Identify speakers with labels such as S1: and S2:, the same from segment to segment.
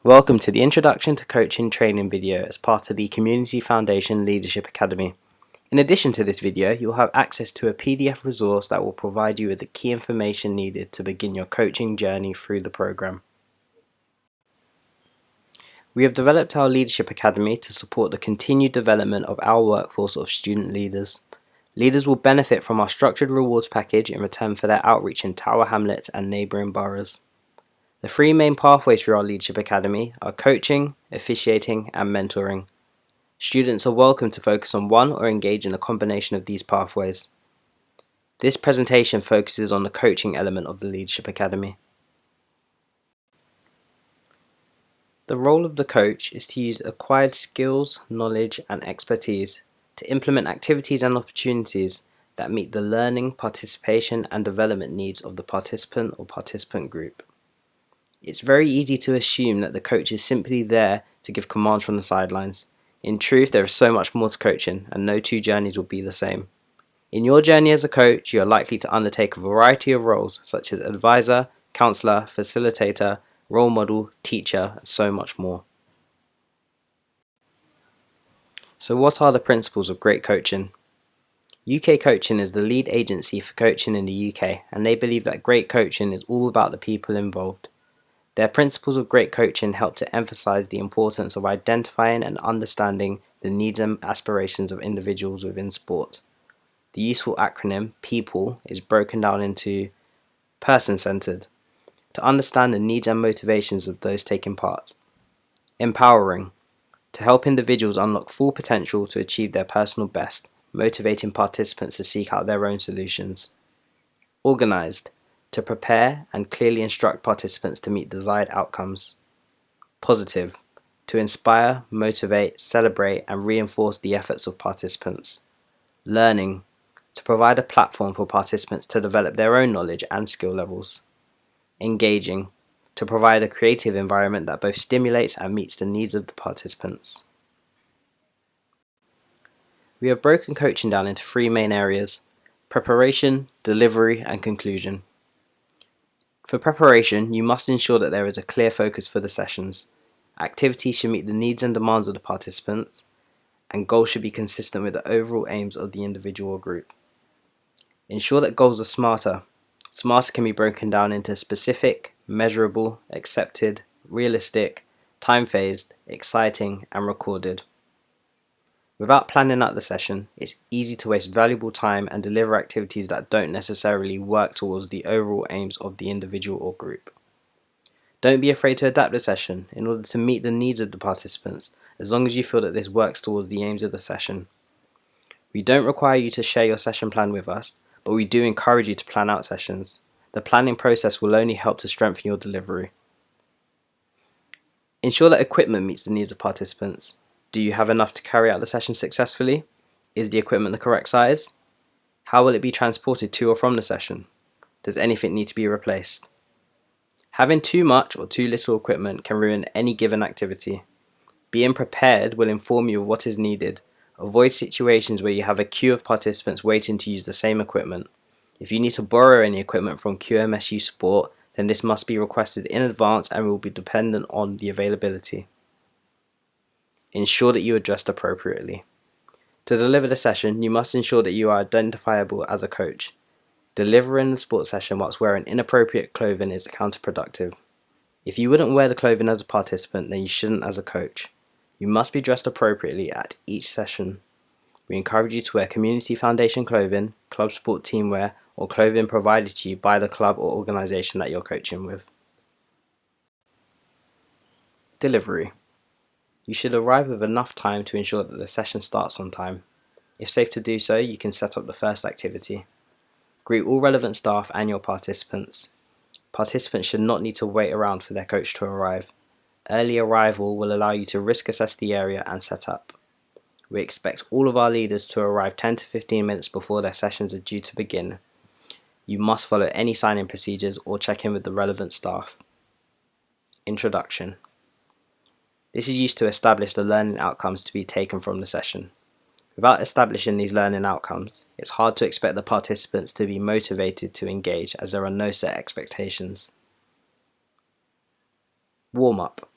S1: Welcome to the Introduction to Coaching training video as part of the Community Foundation Leadership Academy. In addition to this video, you'll have access to a PDF resource that will provide you with the key information needed to begin your coaching journey through the program. We have developed our Leadership Academy to support the continued development of our workforce of student leaders. Leaders will benefit from our structured rewards package in return for their outreach in Tower Hamlets and neighbouring boroughs. The three main pathways through our Leadership Academy are coaching, officiating, and mentoring. Students are welcome to focus on one or engage in a combination of these pathways. This presentation focuses on the coaching element of the Leadership Academy. The role of the coach is to use acquired skills, knowledge, and expertise to implement activities and opportunities that meet the learning, participation, and development needs of the participant or participant group. It's very easy to assume that the coach is simply there to give commands from the sidelines. In truth, there is so much more to coaching, and no two journeys will be the same. In your journey as a coach, you are likely to undertake a variety of roles, such as advisor, counselor, facilitator, role model, teacher, and so much more. So what are the principles of great coaching? UK Coaching is the lead agency for coaching in the UK, and they believe that great coaching is all about the people involved. Their principles of great coaching help to emphasize the importance of identifying and understanding the needs and aspirations of individuals within sport. The useful acronym PEOPLE is broken down into person-centered, to understand the needs and motivations of those taking part. Empowering, to help individuals unlock full potential to achieve their personal best, motivating participants to seek out their own solutions. Organized, to prepare and clearly instruct participants to meet desired outcomes. Positive, to inspire, motivate, celebrate, and reinforce the efforts of participants. Learning, to provide a platform for participants to develop their own knowledge and skill levels. Engaging, to provide a creative environment that both stimulates and meets the needs of the participants. We have broken coaching down into three main areas: preparation, delivery, and conclusion. For preparation, you must ensure that there is a clear focus for the sessions. Activities should meet the needs and demands of the participants, and goals should be consistent with the overall aims of the individual or group. Ensure that goals are smarter. Smarter can be broken down into specific, measurable, accepted, realistic, time-phased, exciting, and recorded. Without planning out the session, it's easy to waste valuable time and deliver activities that don't necessarily work towards the overall aims of the individual or group. Don't be afraid to adapt the session in order to meet the needs of the participants, as long as you feel that this works towards the aims of the session. We don't require you to share your session plan with us, but we do encourage you to plan out sessions. The planning process will only help to strengthen your delivery. Ensure that equipment meets the needs of participants. Do you have enough to carry out the session successfully? Is the equipment the correct size? How will it be transported to or from the session? Does anything need to be replaced? Having too much or too little equipment can ruin any given activity. Being prepared will inform you of what is needed. Avoid situations where you have a queue of participants waiting to use the same equipment. If you need to borrow any equipment from QMSU Sport, then this must be requested in advance and will be dependent on the availability. Ensure that you are dressed appropriately. To deliver the session, you must ensure that you are identifiable as a coach. Delivering the sports session whilst wearing inappropriate clothing is counterproductive. If you wouldn't wear the clothing as a participant, then you shouldn't as a coach. You must be dressed appropriately at each session. We encourage you to wear Community Foundation clothing, club sport teamwear, or clothing provided to you by the club or organisation that you're coaching with. Delivery. You should arrive with enough time to ensure that the session starts on time. If safe to do so, you can set up the first activity. Greet all relevant staff and your participants. Participants should not need to wait around for their coach to arrive. Early arrival will allow you to risk assess the area and set up. We expect all of our leaders to arrive 10 to 15 minutes before their sessions are due to begin. You must follow any sign-in procedures or check in with the relevant staff. Introduction. This is used to establish the learning outcomes to be taken from the session. Without establishing these learning outcomes, it's hard to expect the participants to be motivated to engage as there are no set expectations. Warm-up.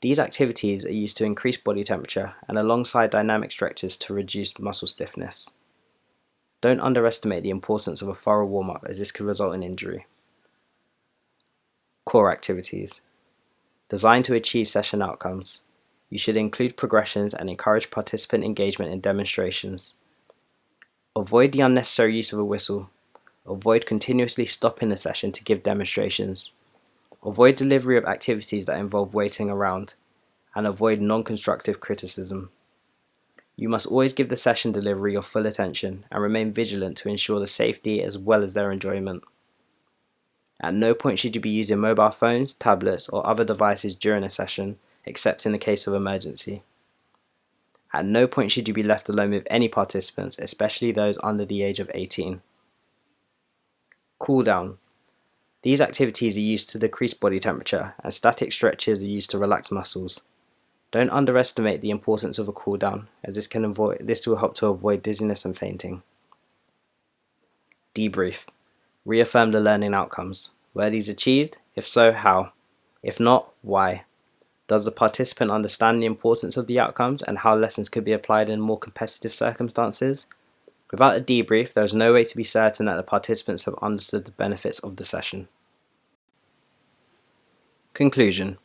S1: These activities are used to increase body temperature and alongside dynamic stretches to reduce muscle stiffness. Don't underestimate the importance of a thorough warm-up as this could result in injury. Core activities. Designed to achieve session outcomes. You should include progressions and encourage participant engagement in demonstrations. Avoid the unnecessary use of a whistle. Avoid continuously stopping the session to give demonstrations. Avoid delivery of activities that involve waiting around, and avoid non-constructive criticism. You must always give the session delivery your full attention and remain vigilant to ensure the safety as well as their enjoyment. At no point should you be using mobile phones, tablets, or other devices during a session, except in the case of emergency. At no point should you be left alone with any participants, especially those under the age of 18. Cool down. These activities are used to decrease body temperature, and static stretches are used to relax muscles. Don't underestimate the importance of a cool down, as this will help to avoid dizziness and fainting. Debrief. Reaffirm the learning outcomes. Were these achieved? If so, how? If not, why? Does the participant understand the importance of the outcomes and how lessons could be applied in more competitive circumstances? Without a debrief, there is no way to be certain that the participants have understood the benefits of the session. Conclusion.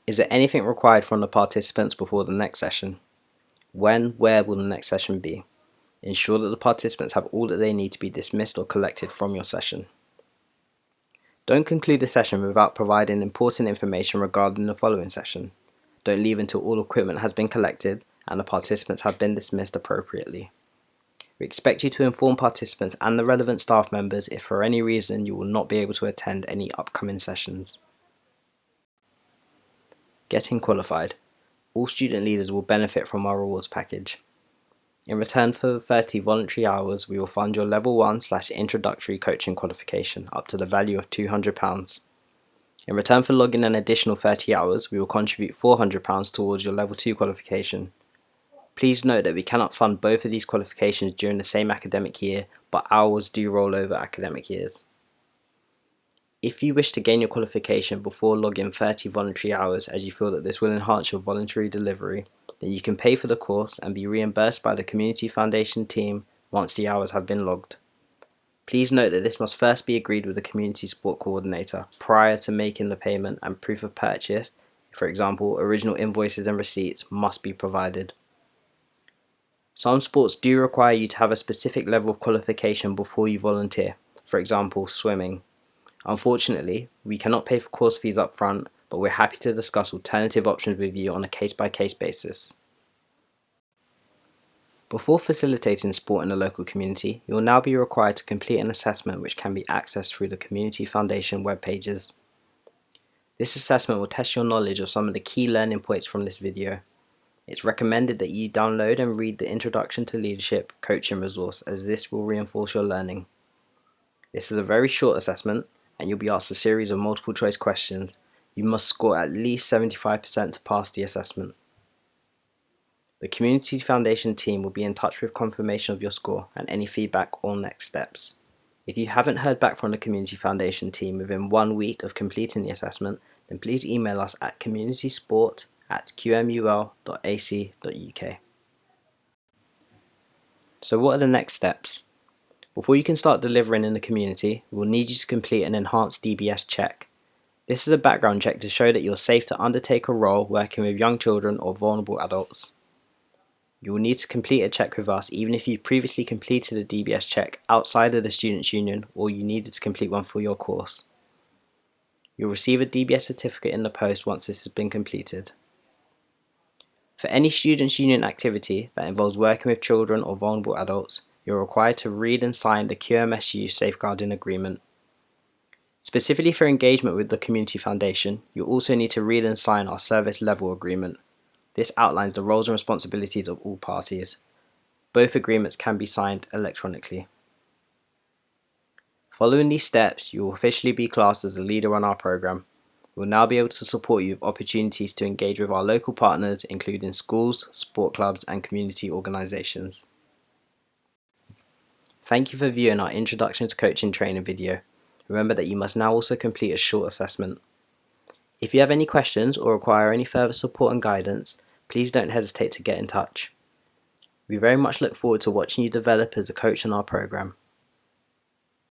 S1: Is there anything required from the participants before the next session? Where will the next session be? Ensure that the participants have all that they need to be dismissed or collected from your session. Don't conclude the session without providing important information regarding the following session. Don't leave until all equipment has been collected and the participants have been dismissed appropriately. We expect you to inform participants and the relevant staff members if for any reason you will not be able to attend any upcoming sessions. Getting qualified. All student leaders will benefit from our rewards package. In return for 30 voluntary hours, we will fund your Level 1/Introductory Coaching qualification up to the value of £200. In return for logging an additional 30 hours, we will contribute £400 towards your Level 2 qualification. Please note that we cannot fund both of these qualifications during the same academic year, but hours do roll over academic years. If you wish to gain your qualification before logging 30 voluntary hours as you feel that this will enhance your voluntary delivery, then you can pay for the course and be reimbursed by the Community Foundation team once the hours have been logged. Please note that this must first be agreed with the Community Support Coordinator prior to making the payment, and proof of purchase, for example original invoices and receipts, must be provided. Some sports do require you to have a specific level of qualification before you volunteer, for example swimming. Unfortunately, we cannot pay for course fees up front, but we're happy to discuss alternative options with you on a case-by-case basis. Before facilitating sport in the local community, you will now be required to complete an assessment which can be accessed through the Community Foundation web pages. This assessment will test your knowledge of some of the key learning points from this video. It's recommended that you download and read the Introduction to Leadership coaching resource, as this will reinforce your learning. This is a very short assessment and you'll be asked a series of multiple choice questions. You must score at least 75% to pass the assessment. The Community Foundation team will be in touch with confirmation of your score and any feedback or next steps. If you haven't heard back from the Community Foundation team within 1 week of completing the assessment, then please email us at communitysport@qmul.ac.uk. So what are the next steps? Before you can start delivering in the community, we will need you to complete an enhanced DBS check. This is a background check to show that you're safe to undertake a role working with young children or vulnerable adults. You will need to complete a check with us even if you previously completed a DBS check outside of the Students' Union or you needed to complete one for your course. You'll receive a DBS certificate in the post once this has been completed. For any Students' Union activity that involves working with children or vulnerable adults, you're required to read and sign the QMSU Safeguarding Agreement. Specifically for engagement with the Community Foundation, you also need to read and sign our Service Level Agreement. This outlines the roles and responsibilities of all parties. Both agreements can be signed electronically. Following these steps, you will officially be classed as a leader on our program. We will now be able to support you with opportunities to engage with our local partners, including schools, sport clubs, and community organisations. Thank you for viewing our Introduction to Coaching training video. Remember that you must now also complete a short assessment. If you have any questions or require any further support and guidance, please don't hesitate to get in touch. We very much look forward to watching you develop as a coach in our program.